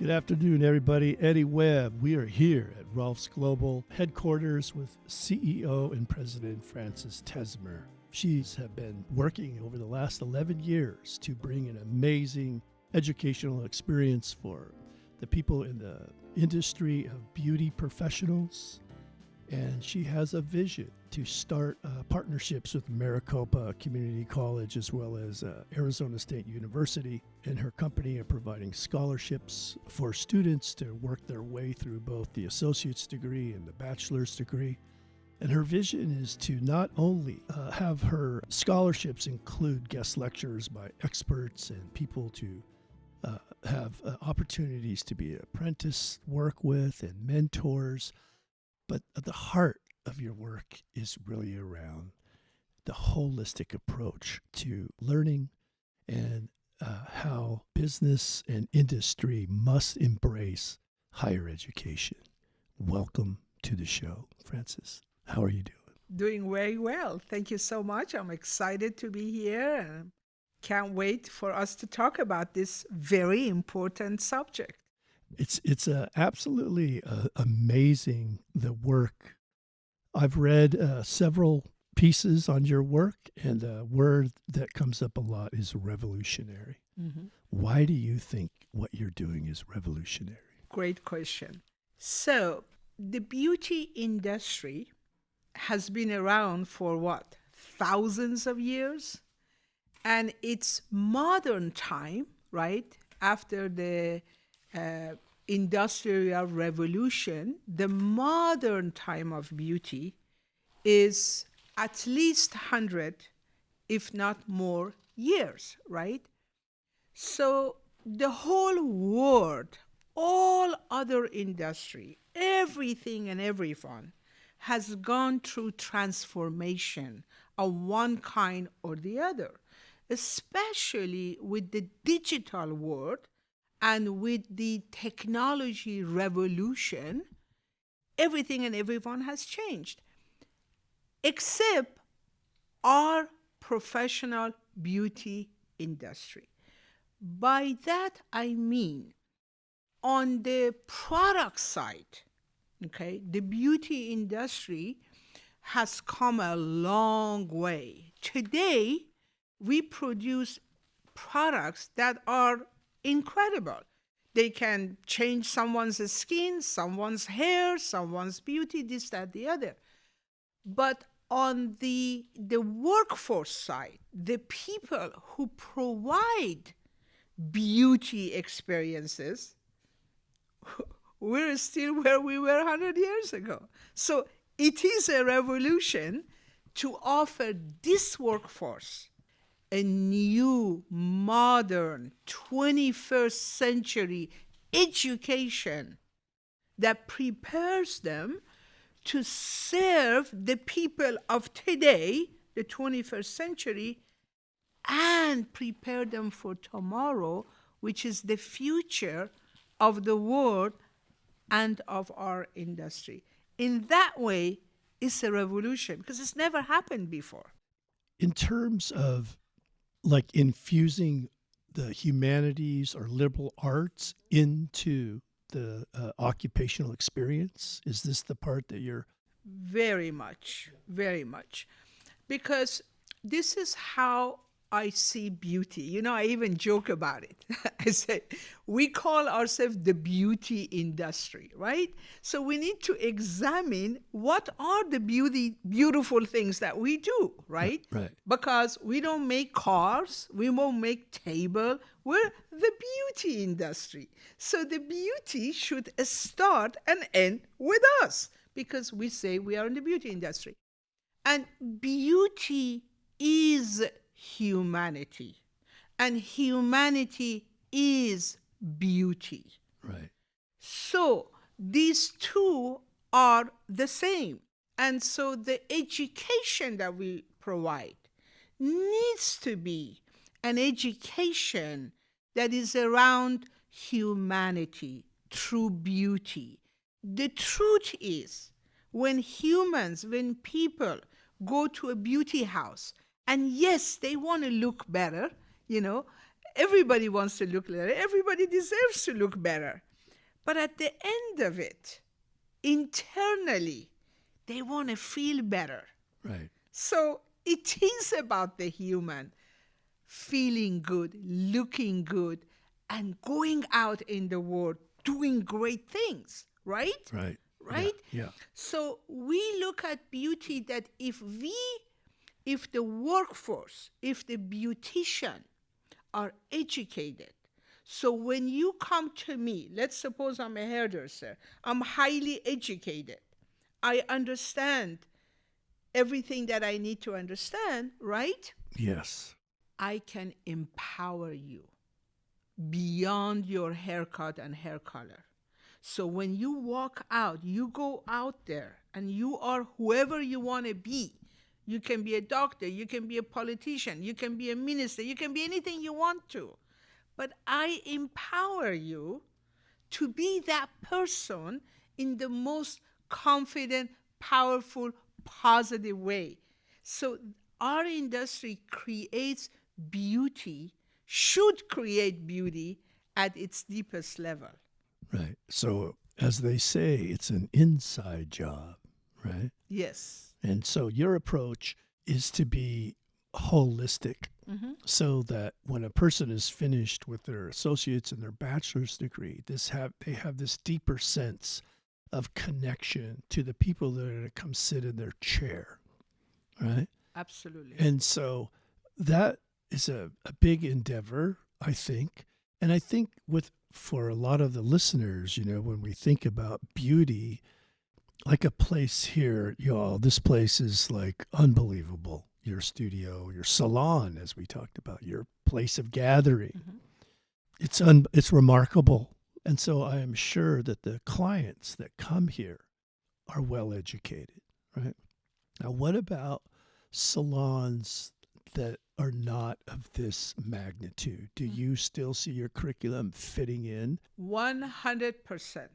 Good afternoon, everybody. Eddie Webb. We are here at ROLFS Global headquarters with CEO and President Frances Tesmer. She's have been working over the last 11 years to bring an amazing educational experience for the people in the industry of beauty professionals. And she has a vision to start partnerships with Maricopa Community College as well as Arizona State University. And her company are providing scholarships for students to work their way through both the associate's degree and the bachelor's degree. And her vision is to not only have her scholarships include guest lectures by experts and people to have opportunities to be apprentice work with and mentors, but the heart of your work is really around the holistic approach to learning and how business and industry must embrace higher education. Welcome to the show, Frances. How are you doing? Doing very well. Thank you so much. I'm excited to be here and can't wait for us to talk about this very important subject. It's absolutely amazing, the work. I've read several pieces on your work, and the word that comes up a lot is revolutionary. Mm-hmm. Why do you think what you're doing is revolutionary? Great question. So, the beauty industry has been around for what? Thousands of years? And it's modern time, right? After the Industrial Revolution, the modern time of beauty is at least 100, if not more, years, right? So the whole world, all other industry, everything and everyone has gone through transformation of one kind or the other, especially with the digital world. And with the technology revolution, everything and everyone has changed, except our professional beauty industry. By that, I mean, on the product side, okay, the beauty industry has come a long way. Today, we produce products that are incredible. They can change someone's skin, someone's hair, someone's beauty, this, that, the other. But on the workforce side, the people who provide beauty experiences, we're still where we were 100 years ago. So it is a revolution to offer this workforce a new, modern, 21st century education that prepares them to serve the people of today, the 21st century, and prepare them for tomorrow, which is the future of the world and of our industry. In that way, it's a revolution because it's never happened before. In terms of like infusing the humanities or liberal arts into the occupational experience? Is this the part that you're... Very much, very much. Because this is how I see beauty. You know, I even joke about it. I say, we call ourselves the beauty industry, right? So we need to examine what are the beautiful things that we do, right? Right. Because we don't make cars, we won't make table. We're the beauty industry. So the beauty should start and end with us because we say we are in the beauty industry. And beauty is humanity, and humanity is beauty. Right. So these two are the same. And so the education that we provide needs to be an education that is around humanity, true beauty. The truth is, when people go to a beauty house, and yes, they want to look better, you know, everybody wants to look better, everybody deserves to look better. But at the end of it, internally, they want to feel better. Right. So it is about the human feeling good, looking good, and going out in the world doing great things, right? Right. Right? Yeah. So we look at beauty that if the workforce, if the beautician are educated, so when you come to me, let's suppose I'm a hairdresser, I'm highly educated, I understand everything that I need to understand, right? Yes. I can empower you beyond your haircut and hair color. So when you walk out, you go out there and you are whoever you want to be. You can be a doctor, you can be a politician, you can be a minister, you can be anything you want to. But I empower you to be that person in the most confident, powerful, positive way. So our industry creates beauty, should create beauty at its deepest level. Right. So, as they say, it's an inside job, right? Yes. And so your approach is to be holistic so that when a person is finished with their associate's and their bachelor's degree, they have this deeper sense of connection to the people that are going to come sit in their chair, right? Absolutely. And so that is a big endeavor, I think. And I think for a lot of the listeners, when we think about beauty, like a place here, y'all, this place is like unbelievable. Your studio, your salon, as we talked about, your place of gathering. It's remarkable. And so I am sure that the clients that come here are well educated, right? Now, what about salons that are not of this magnitude? Do you still see your curriculum fitting in? 100%.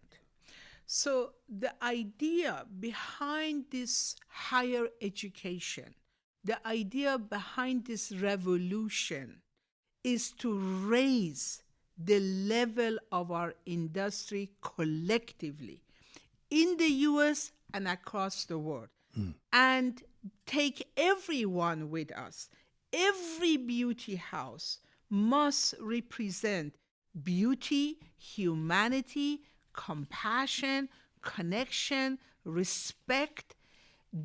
So the idea behind this higher education, the idea behind this revolution is to raise the level of our industry collectively in the US and across the world, and take everyone with us. Every beauty house must represent beauty, humanity, compassion, connection, respect,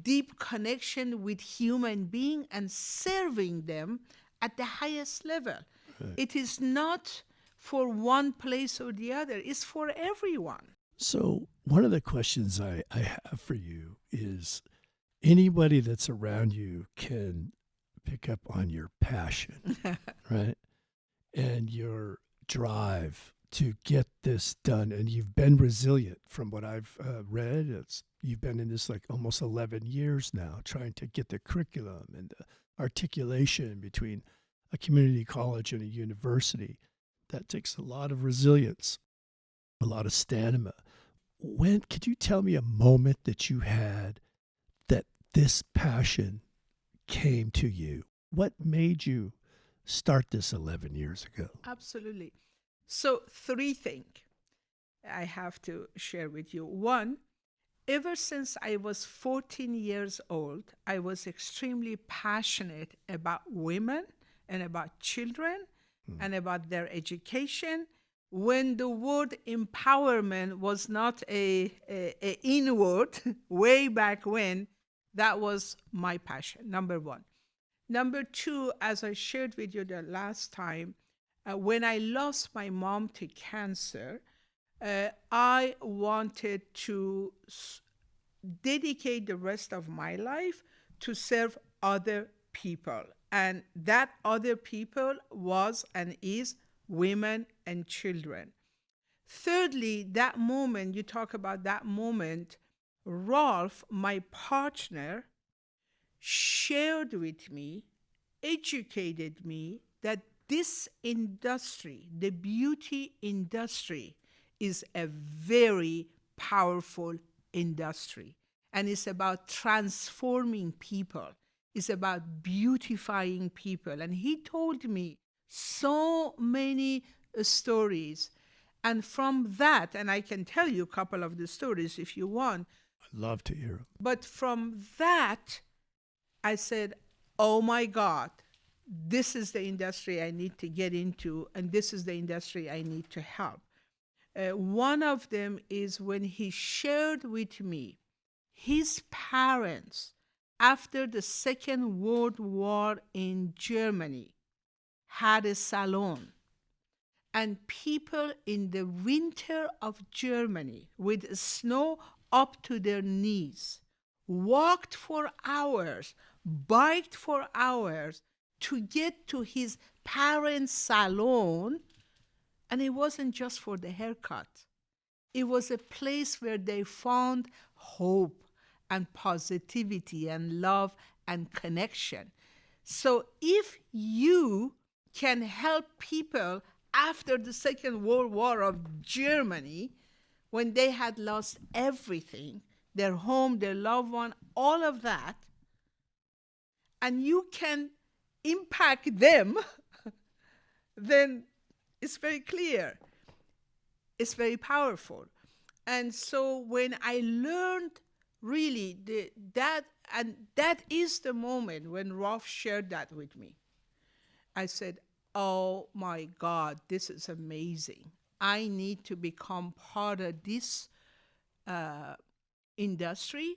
deep connection with human being, and serving them at the highest level. Right. It is not for one place or the other, it's for everyone. So one of the questions I have for you is, anybody that's around you can pick up on your passion, right? And your drive to get this done. And you've been resilient from what I've read. You've been in this like almost 11 years now, trying to get the curriculum and the articulation between a community college and a university. That takes a lot of resilience, a lot of stamina. Could you tell me a moment that you had that this passion came to you? What made you start this 11 years ago? Absolutely. So 3 things I have to share with you. One, ever since I was 14 years old, I was extremely passionate about women and about children and about their education. When the word empowerment was not a in word, way back when, that was my passion, number one. Number two, as I shared with you the last time, when I lost my mom to cancer, I wanted to dedicate the rest of my life to serve other people. And that other people was and is women and children. Thirdly, that moment, you talk about that moment, Rolf, my partner, shared with me, educated me that this industry, the beauty industry, is a very powerful industry. And it's about transforming people. It's about beautifying people. And he told me so many stories And from that, and I can tell you a couple of the stories if you want, I'd love to hear them. but from that, I said, oh my God, this is the industry I need to get into, and this is the industry I need to help. One of them is when he shared with me his parents, after the Second World War in Germany, had a salon. And people in the winter of Germany, with snow up to their knees, walked for hours, biked for hours to get to his parents' salon. And it wasn't just for the haircut. It was a place where they found hope and positivity and love and connection. So if you can help people after the Second World War of Germany, when they had lost everything, their home, their loved one, all of that, and you can impact them, then it's very clear. It's very powerful. And so when I learned really that is the moment when Rolf shared that with me. I said, oh my God, this is amazing. I need to become part of this industry,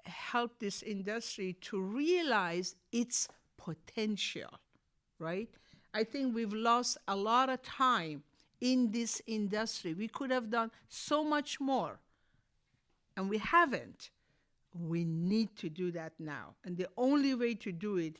help this industry to realize its potential, right? I think we've lost a lot of time in this industry. We could have done so much more, and we haven't. We need to do that now. And the only way to do it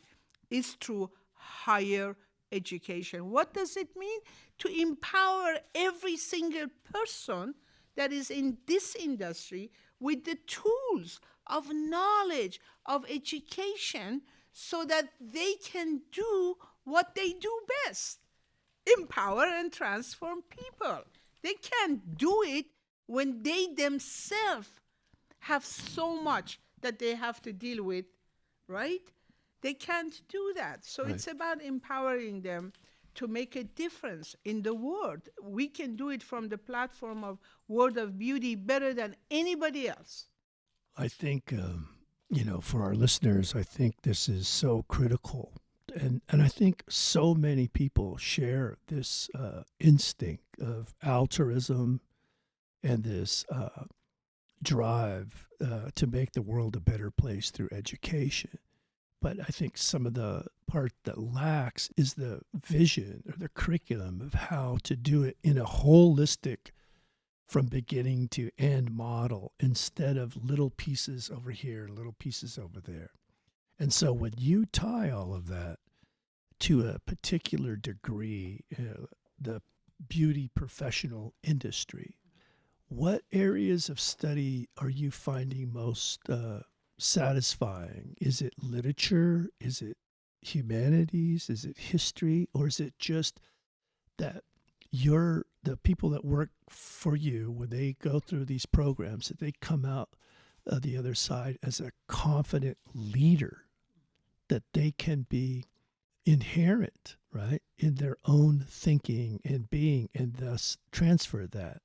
is through higher education. What does it mean? To empower every single person that is in this industry with the tools of knowledge, of education, so that they can do what they do best, empower and transform people. They can't do it when they themselves have so much that they have to deal with, right? They can't do that. So Right. It's about empowering them to make a difference in the world. We can do it from the platform of World of Beauty better than anybody else. I think, for our listeners, I think this is so critical. And I think so many people share this instinct of altruism and this drive to make the world a better place through education. But I think some of the part that lacks is the vision or the curriculum of how to do it in a holistic, from beginning to end model, instead of little pieces over here, little pieces over there. And so when you tie all of that to a particular degree, the beauty professional industry, what areas of study are you finding most satisfying? Is it literature? Is it humanities? Is it history? Or is it just that the people that work for you, when they go through these programs, that they come out the other side as a confident leader, that they can be inherent, right, in their own thinking and being, and thus transfer that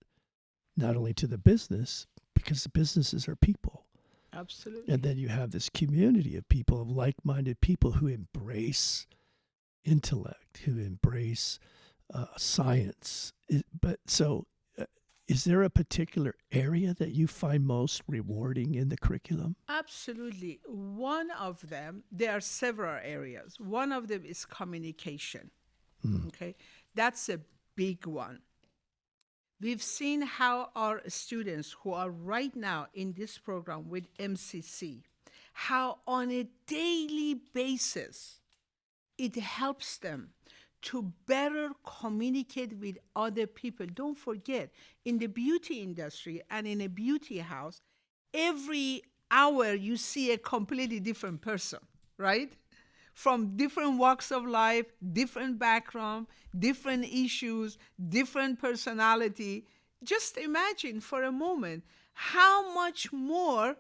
not only to the business, because the businesses are people. Absolutely. And then you have this community of people, of like-minded people who embrace intellect, who embrace science. Is there a particular area that you find most rewarding in the curriculum? Absolutely. One of them, there are several areas. One of them is communication. Okay, that's a big one. We've seen how our students who are right now in this program with MCC, how on a daily basis it helps them to better communicate with other people. Don't forget, in the beauty industry and in a beauty house, every hour you see a completely different person, right? From different walks of life, different background, different issues, different personality. Just imagine for a moment how much more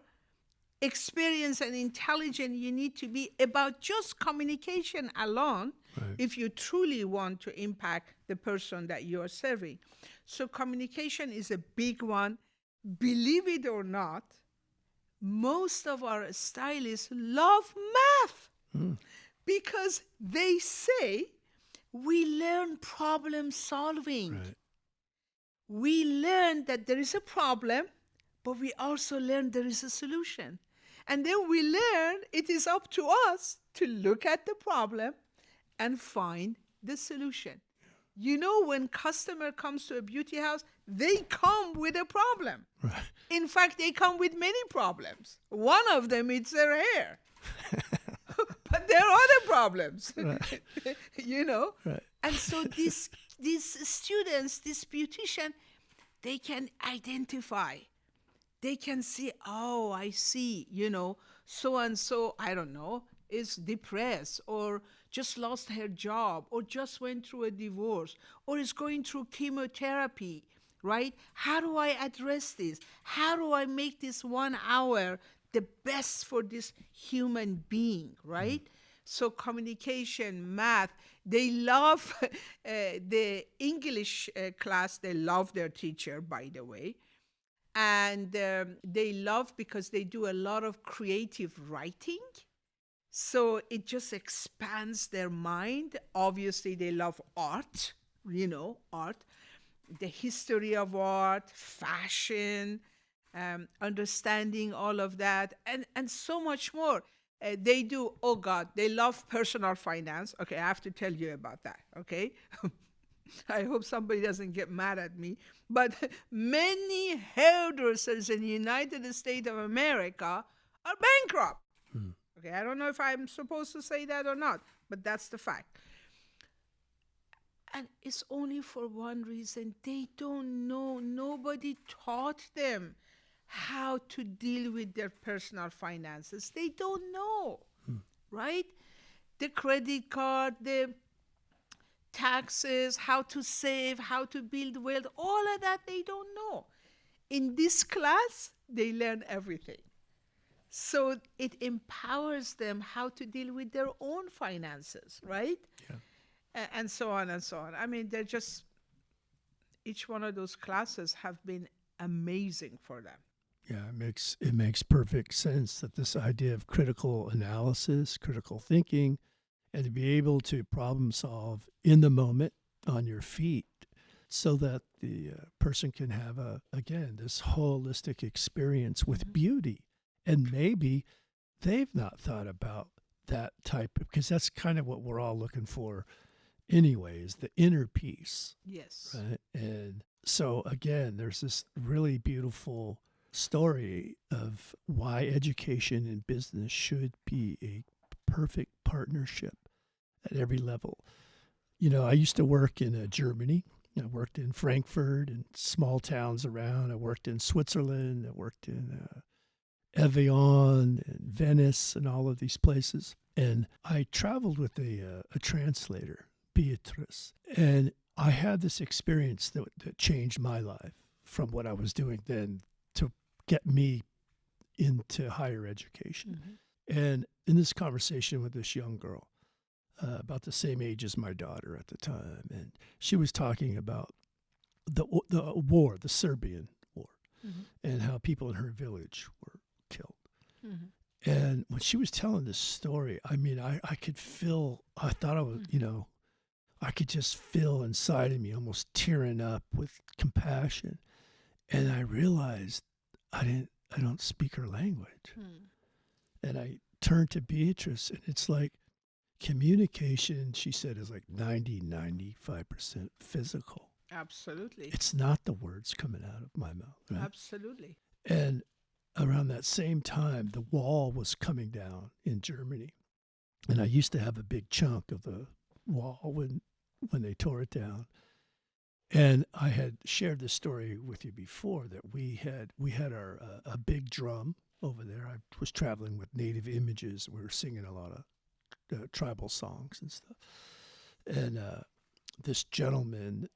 experienced and intelligent you need to be about just communication alone if you truly want to impact the person that you are serving. So communication is a big one. Believe it or not, most of our stylists love math because they say we learn problem solving. Right. We learn that there is a problem, but we also learn there is a solution. And then we learn it is up to us to look at the problem and find the solution. You know, when customer comes to a beauty house, they come with a problem. Right. In fact, they come with many problems. One of them is their hair. But there are other problems, Right. you know? Right. And so these students, this beautician, they can identify. They can see, oh, I see, you know, so-and-so, I don't know, is depressed or just lost her job or just went through a divorce or is going through chemotherapy, right? How do I address this? How do I make this 1 hour the best for this human being, right? So communication, math, they love the English class. They love their teacher, by the way. And they love because they do a lot of creative writing. So it just expands their mind. Obviously, they love art, you know, art, the history of art, fashion, understanding all of that, and so much more. They do, oh God, they love personal finance. Okay, I have to tell you about that, okay? I hope somebody doesn't get mad at me. But many hairdressers in the United States of America are bankrupt. Okay, I don't know if I'm supposed to say that or not, but that's the fact. And it's only for one reason. They don't know. Nobody taught them how to deal with their personal finances. They don't know, right? The credit card, the taxes, how to save, how to build wealth, all of that they don't know. In this class, they learn everything. So it empowers them how to deal with their own finances, right? Yeah. And so on and so on. I mean, they're just, each one of those classes have been amazing for them. Yeah, it makes perfect sense that this idea of critical analysis, critical thinking, and to be able to problem solve in the moment on your feet so that the person can have, this holistic experience with beauty. And maybe they've not thought about that type, because that's kind of what we're all looking for anyway, is the inner peace. Yes. Right? And so, again, there's this really beautiful story of why education and business should be a perfect partnership at every level. You know, I used to work in Germany. I worked in Frankfurt and small towns around. I worked in Switzerland. I worked in Evian and Venice and all of these places. And I traveled with a translator, Beatrice. And I had this experience that changed my life from what I was doing then to get me into higher education. And in this conversation with this young girl, about the same age as my daughter at the time, and she was talking about the war, the Serbian war, and how people in her village were killed. And when she was telling this story, I mean, I could feel, I thought I was, you know, I could just feel inside of me almost tearing up with compassion. And I realized I don't speak her language. And I turned to Beatrice, and it's like communication, she said, is like 95% physical. Absolutely. It's not the words coming out of my mouth. Right? Absolutely. And around that same time, the wall was coming down in Germany. And I used to have a big chunk of the wall when they tore it down. And I had shared this story with you before that we had our a big drum over there. I was traveling with Native Images. We were singing a lot of tribal songs and stuff. And this gentleman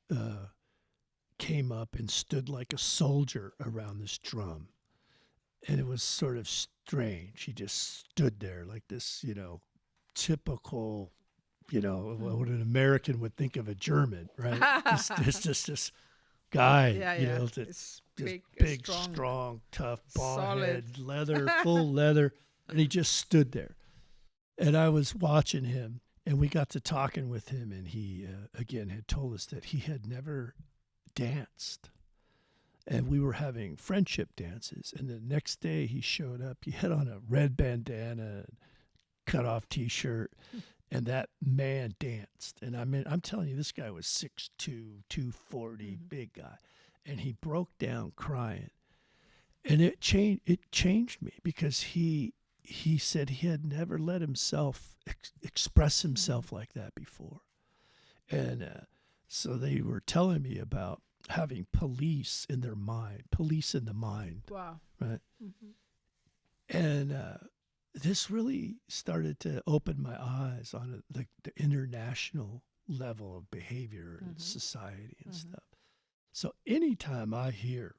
came up and stood like a soldier around this drum. And it was sort of strange. He just stood there like this, typical, what an American would think of a German, right? just this guy, Yeah, yeah. that's It's just big, big, strong, strong, tough, bald solid. head, leather, full leather. And he just stood there. And I was watching him, and we got to talking with him, and he, again, had told us that he had never danced. And we were having friendship dances. And the next day he showed up. He had on a red bandana, cut off T-shirt, and that man danced. And I mean, I'm telling you, this guy was 6'2", 240, big guy. And he broke down crying. And it changed me because he said he had never let himself express himself like that before. And so they were telling me about having police in the mind. Wow. Right. And this really started to open my eyes on the international level of behavior and society and stuff. So anytime I hear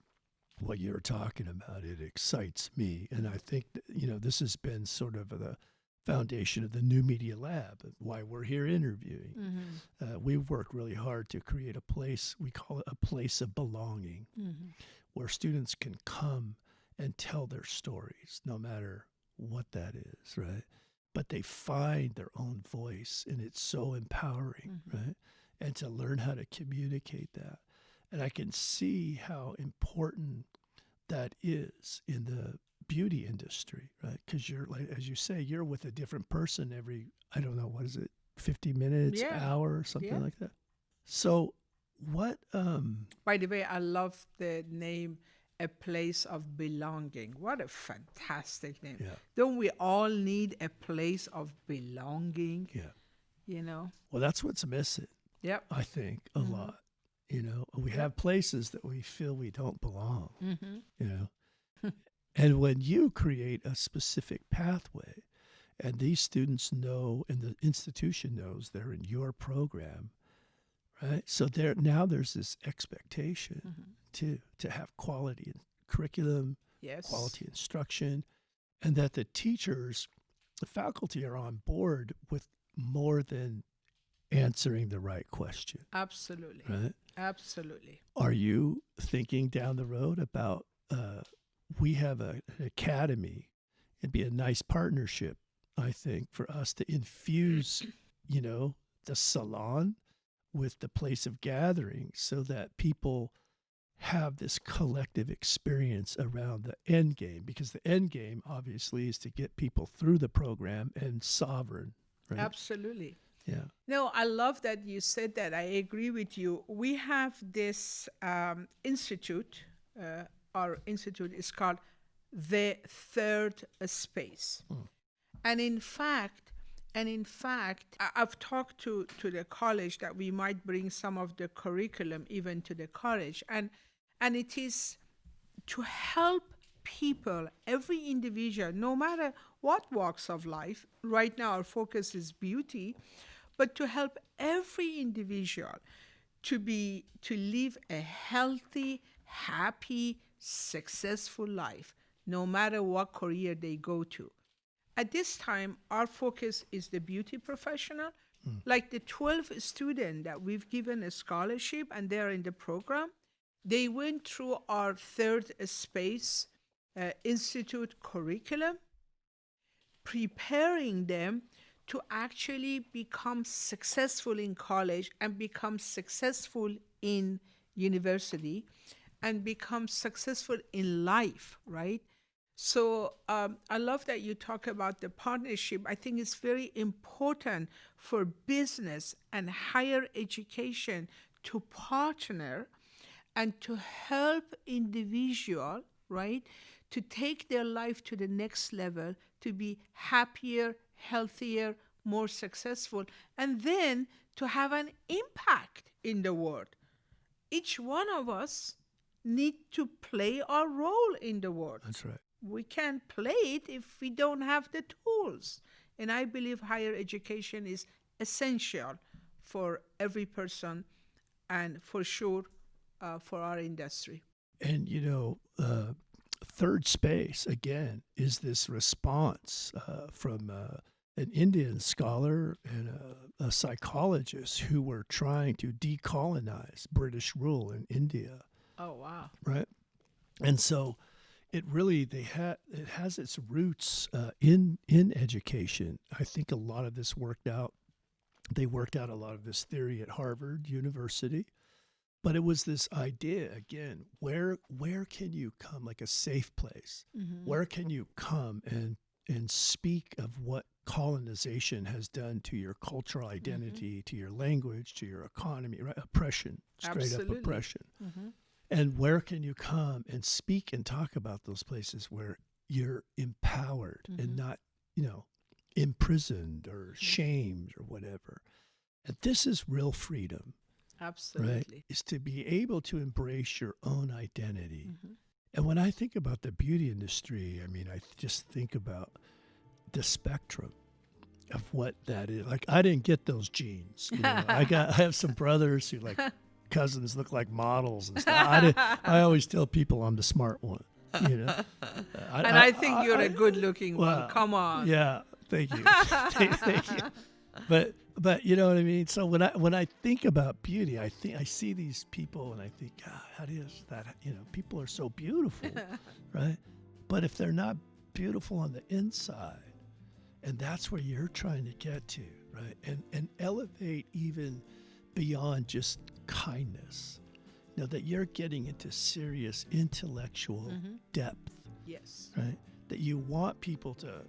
what you're talking about, it excites me. And I think that, this has been sort of the foundation of the New Media Lab, why we're here interviewing. We've worked really hard to create a place, we call it a place of belonging, where students can come and tell their stories, no matter what that is, right? But they find their own voice, and it's so empowering, right? And to learn how to communicate that. And I can see how important that is in the beauty industry, right? Because you're, like, as you say, you're with a different person every, I don't know, what is it, 50 minutes, hour, something like that. So what... By the way, I love the name A Place of Belonging. What a fantastic name. Yeah. Don't we all need a place of belonging? Yeah. Well, that's what's missing. Yep. I think a lot. We have places that we feel we don't belong, And when you create a specific pathway, and these students know, and the institution knows they're in your program, right? So there's this expectation to have quality in curriculum, quality instruction, and that the teachers, the faculty are on board with more than answering the right question. Absolutely. Right? Absolutely. Are you thinking down the road about, we have an academy? It'd be a nice partnership, I think, for us to infuse, the salon with the place of gathering so that people have this collective experience around the end game, because the end game obviously is to get people through the program and sovereign, right? Absolutely. Yeah. No, I love that you said that. I agree with you. We have this institute. Our institute is called The Third Space. And in fact, I've talked to the college that we might bring some of the curriculum even to the college. And it is to help people, every individual, no matter what walks of life. Right now, our focus is beauty, but to help every individual to live a healthy, happy, successful life, no matter what career they go to. At this time, our focus is the beauty professional. Like the 12 students that we've given a scholarship and they're in the program, they went through our Third Space Institute curriculum, preparing them to actually become successful in college and become successful in university and become successful in life, right? So I love that you talk about the partnership. I think it's very important for business and higher education to partner and to help individual, right, to take their life to the next level, to be happier, healthier, more successful, and then to have an impact in the world. Each one of us need to play our role in the world. That's right. We can't play it if we don't have the tools. And I believe higher education is essential for every person and for sure for our industry. And, third space, again, is this response from an Indian scholar and a psychologist who were trying to decolonize British rule in India. Oh, wow. Right. And so it has its roots in education. I think a lot of this worked out. They worked out a lot of this theory at Harvard University. But it was this idea, again, where can you come, like a safe place? Mm-hmm. Where can you come and speak of what colonization has done to your cultural identity, to your language, to your economy, right? Oppression, straight Absolutely. up oppression. Mm-hmm. And where can you come and speak and talk about those places where you're empowered and not, imprisoned or shamed or whatever? And this is real freedom. Absolutely. Right? Is to be able to embrace your own identity. And when I think about the beauty industry, I mean, I just think about the spectrum of what that is. Like, I didn't get those genes. I have some brothers who, like, cousins look like models and stuff. I always tell people I'm the smart one. I think you're a good-looking one. Come on. Yeah, thank you. Thank you. But you know what I mean? So when I think about beauty, I see these people and I think, God, how is that? People are so beautiful, right? But if they're not beautiful on the inside, and that's where you're trying to get to, right? And elevate even beyond just kindness, that you're getting into serious intellectual depth. Yes. Right? That you want people to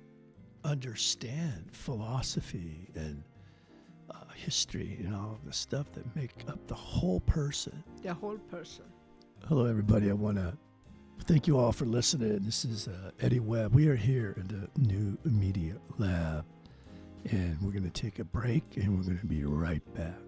understand philosophy and history and all of the stuff that make up the whole person. The whole person. Hello, everybody. I want to thank you all for listening. This is Eddie Webb. We are here in the New Media Lab, and we're going to take a break, and we're going to be right back.